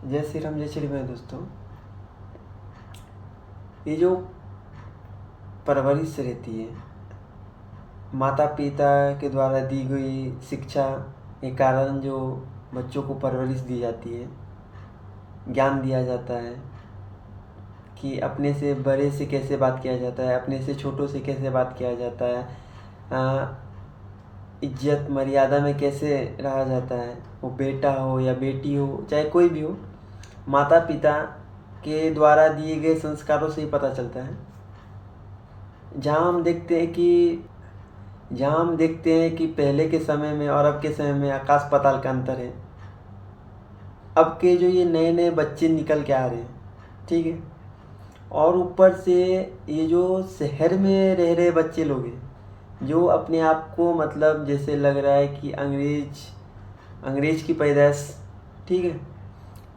जय श्री राम, जय श्री राम। दोस्तों, ये जो परवरिश रहती है, माता पिता के द्वारा दी गई शिक्षा के कारण जो बच्चों को परवरिश दी जाती है, ज्ञान दिया जाता है कि अपने से बड़े से कैसे बात किया जाता है, अपने से छोटों से कैसे बात किया जाता है, इज्जत मर्यादा में कैसे रहा जाता है, वो बेटा हो या बेटी हो, चाहे कोई भी हो, माता पिता के द्वारा दिए गए संस्कारों से ही पता चलता है। जहाँ हम देखते हैं कि पहले के समय में और अब के समय में आकाश पाताल का अंतर है। अब के जो ये नए नए बच्चे निकल के आ रहे हैं, ठीक है, और ऊपर से ये जो शहर में रह रहे बच्चे लोग हैं, जो अपने आप को मतलब जैसे लग रहा है कि अंग्रेज की पैदाइश, ठीक है,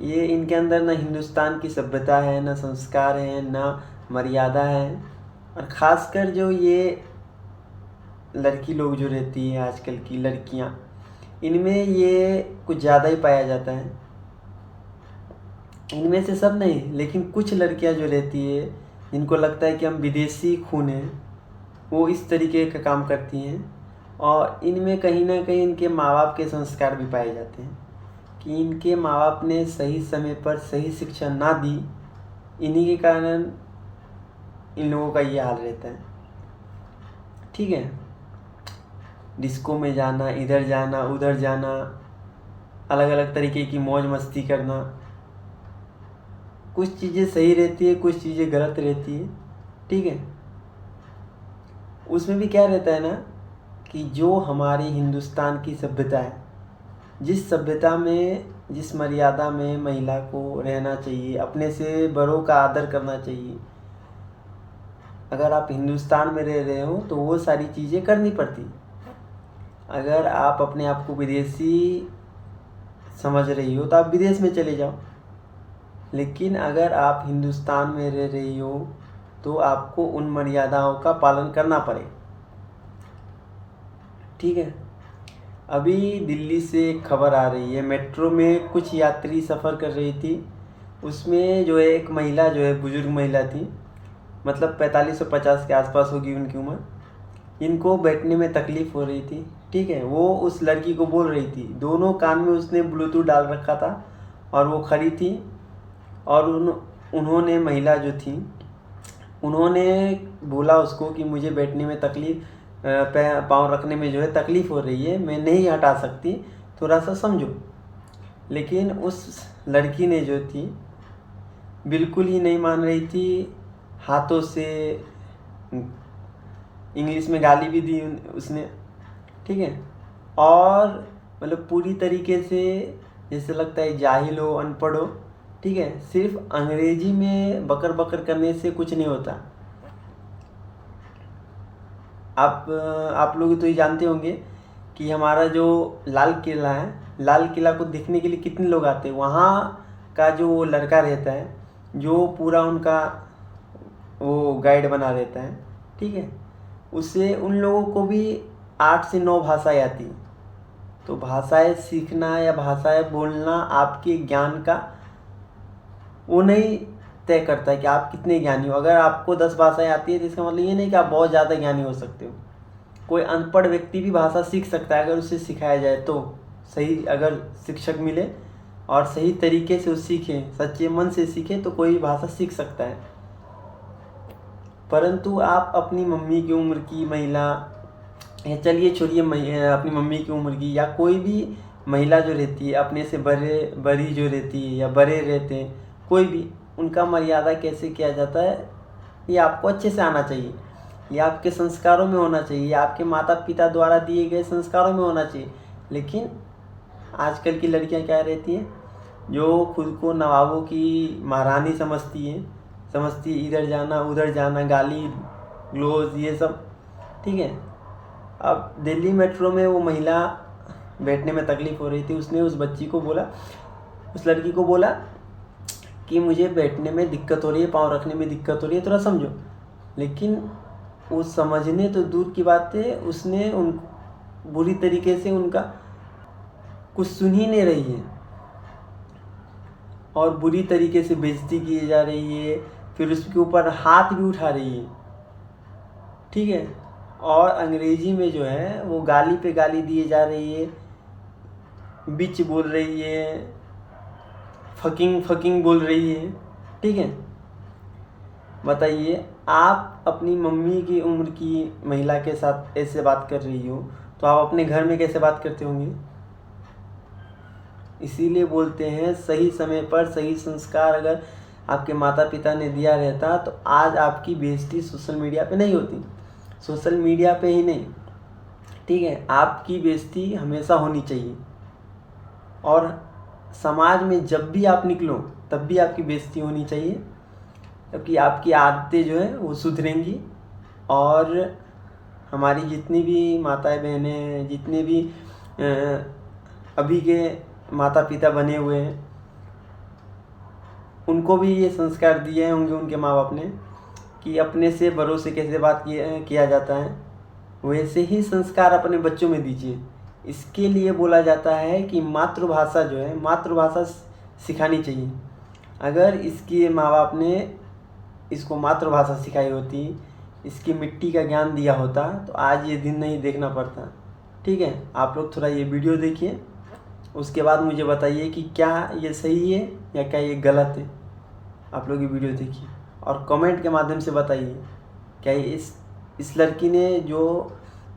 ये इनके अंदर ना हिंदुस्तान की सभ्यता है, ना संस्कार है, ना मर्यादा है। और ख़ासकर जो ये लड़की लोग जो रहती हैं, आजकल की लड़कियां, इनमें ये कुछ ज़्यादा ही पाया जाता है। इनमें से सब नहीं, लेकिन कुछ लड़कियां जो रहती है, जिनको लगता है कि हम विदेशी खून हैं, वो इस तरीके का काम करती हैं। और इनमें कहीं ना कहीं इनके माँ बाप के संस्कार भी पाए जाते हैं कि इनके माँ बाप ने सही समय पर सही शिक्षा ना दी, इन्हीं के कारण इन लोगों का ये हाल रहता है, ठीक है। डिस्को में जाना, इधर जाना, उधर जाना, अलग अलग तरीके की मौज मस्ती करना, कुछ चीज़ें सही रहती है, कुछ चीज़ें गलत रहती है, ठीक है। उसमें भी क्या रहता है ना कि जो हमारी हिंदुस्तान की सभ्यता है, जिस सभ्यता में, जिस मर्यादा में महिला को रहना चाहिए, अपने से बड़ों का आदर करना चाहिए, अगर आप हिंदुस्तान में रह रहे हो तो वो सारी चीज़ें करनी पड़ती। अगर आप अपने आप को विदेशी समझ रही हो तो आप विदेश में चले जाओ, लेकिन अगर आप हिंदुस्तान में रह रही हो तो आपको उन मर्यादाओं का पालन करना पड़ेगा, ठीक है। अभी दिल्ली से एक खबर आ रही है, मेट्रो में कुछ यात्री सफ़र कर रही थी, उसमें जो है एक महिला, जो है बुजुर्ग महिला थी, मतलब 45 और 50 के आसपास होगी उनकी उम्र। इनको बैठने में तकलीफ़ हो रही थी, ठीक है। वो उस लड़की को बोल रही थी, दोनों कान में उसने ब्लूटूथ डाल रखा था और वो खड़ी थी, और उन्होंने, महिला जो थी, उन्होंने बोला उसको कि मुझे बैठने में तकलीफ़, पाँव रखने में जो है तकलीफ़ हो रही है, मैं नहीं हटा सकती, थोड़ा सा समझो। लेकिन उस लड़की ने जो थी बिल्कुल ही नहीं मान रही थी, हाथों से इंग्लिश में गाली भी दी उसने, ठीक है। और मतलब पूरी तरीके से जैसे लगता है जाहिल हो, अनपढ़ हो, ठीक है। सिर्फ अंग्रेजी में बकर बकर करने से कुछ नहीं होता। आप लोग तो ये जानते होंगे कि हमारा जो लाल किला है, लाल किला को देखने के लिए कितने लोग आते हैं। वहाँ का जो लड़का रहता है, जो पूरा उनका वो गाइड बना रहता है, ठीक है, उससे उन लोगों को भी 8 से 9 भाषाएं आती हैं। तो भाषाएं सीखना या भाषाएं बोलना आपके ज्ञान का वो नहीं तय करता है कि आप कितने ज्ञानी हो। अगर आपको 10 भाषाएं आती है तो इसका मतलब ये नहीं कि आप बहुत ज़्यादा ज्ञानी हो सकते हो। कोई अनपढ़ व्यक्ति भी भाषा सीख सकता है अगर उसे सिखाया जाए तो, सही अगर शिक्षक मिले और सही तरीके से वो सीखे, सच्चे मन से सीखे, तो कोई भाषा सीख सकता है। परंतु आप अपनी मम्मी की उम्र की महिला, या चलिए छोड़िए अपनी मम्मी की उम्र की, या कोई भी महिला जो रहती है, अपने से बड़ी जो रहती है या बड़े रहते हैं, कोई भी, उनका मर्यादा कैसे किया जाता है ये आपको अच्छे से आना चाहिए। ये आपके संस्कारों में होना चाहिए, ये आपके माता पिता द्वारा दिए गए संस्कारों में होना चाहिए। लेकिन आजकल की लड़कियां क्या रहती हैं, जो खुद को नवाबों की महारानी समझती है, इधर जाना उधर जाना, गाली ग्लोज ये सब, ठीक है। अब दिल्ली मेट्रो में वो महिला बैठने में तकलीफ़ हो रही थी, उसने उस बच्ची को बोला, उस लड़की को बोला कि मुझे बैठने में दिक्कत हो रही है, पाँव रखने में दिक्कत हो रही है, थोड़ा समझो। लेकिन वो समझने तो दूर की बात है, उसने उन बुरी तरीके से उनका कुछ सुन ही नहीं रही है और बुरी तरीके से बेइज्जती की जा रही है, फिर उसके ऊपर हाथ भी उठा रही है, ठीक है। और अंग्रेजी में जो है वो गाली पे गाली दिए जा रही है, बिच बोल रही है, फकिंग बोल रही है, ठीक है। बताइए, आप अपनी मम्मी की उम्र की महिला के साथ ऐसे बात कर रही हो तो आप अपने घर में कैसे बात करते होंगे। इसीलिए बोलते हैं सही समय पर सही संस्कार अगर आपके माता पिता ने दिया रहता तो आज आपकी बेइज्जती सोशल मीडिया पे नहीं होती। सोशल मीडिया पे ही नहीं, ठीक है, आपकी बेइज्जती हमेशा होनी चाहिए। और समाज में जब भी आप निकलो तब भी आपकी बेइज्जती होनी चाहिए, क्योंकि आपकी आदतें जो है वो सुधरेंगी। और हमारी जितनी भी माताएं बहनें, जितने भी अभी के माता पिता बने हुए हैं, उनको भी ये संस्कार दिए होंगे उनके माँ बाप ने कि अपने से बड़ों से कैसे बात किया जाता है, वैसे ही संस्कार अपने बच्चों में दीजिए। इसके लिए बोला जाता है कि मातृभाषा जो है, मातृभाषा सिखानी चाहिए। अगर इसके माँ बाप ने इसको मातृभाषा सिखाई होती, इसकी मिट्टी का ज्ञान दिया होता तो आज ये दिन नहीं देखना पड़ता, ठीक है। आप लोग थोड़ा ये वीडियो देखिए, उसके बाद मुझे बताइए कि क्या ये सही है या क्या ये गलत है। आप लोग ये वीडियो देखिए और कमेंट के माध्यम से बताइए क्या ये इस लड़की ने जो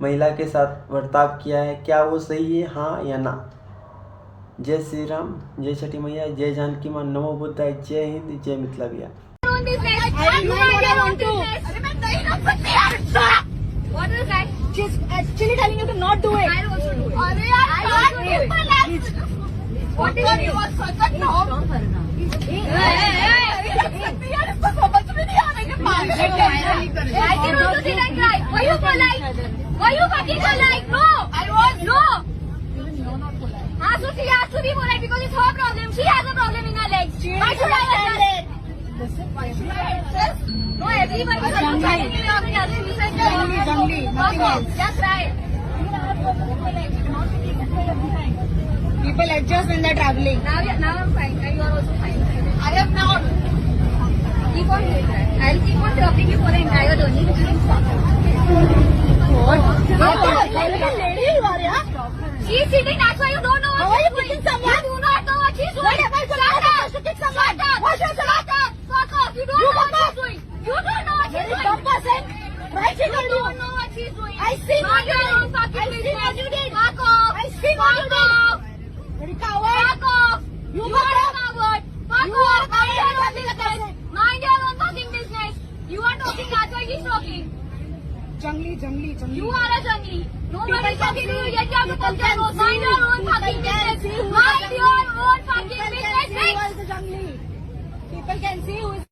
महिला के साथ बर्ताव किया है क्या वो सही है, हाँ या ना। जय श्री राम, जय छठी मैया, जय जानकी माँ, नमो बुद्धाय, जय हिंद, जय मिथिला भैया। What is that? She's actually telling you to not do it. I also do it. What is it? You are such a knob. इसको समझ में नहीं आ रहा है कि I can also see that guy. Why you polite? Why you fucking polite? No. I was no. हाँ, so she has to be polite because it's her problem. She has a problem in her legs. Why should I accept it? Why should I accept? No, everyone is trying to just right. People adjust when they're traveling. Now I'm fine. And you are also fine. I am not. Keep on doing that. I'll keep on dropping you for the entire journey. What? Lady you are, yeah? She's sitting. That's why you don't know what she's doing. You do not know what she's doing. Shut up. Why should I shut up? Fuck off. You don't know what she's doing. You don't know what she's doing. Dumb person. Right? You don't know what she's doing. I see what you did. I see what you did. Fuck off. I see what you did. You're a coward. Fuck off. You are a coward. Fuck off. Mind your own business. Mind your own fucking business. You are talking. That's why he's talking. Jungly. You are a jungly. Nobody talking to you. Yet you have to come to us. Mind your own fucking business. Mind your own fucking business. People can see who is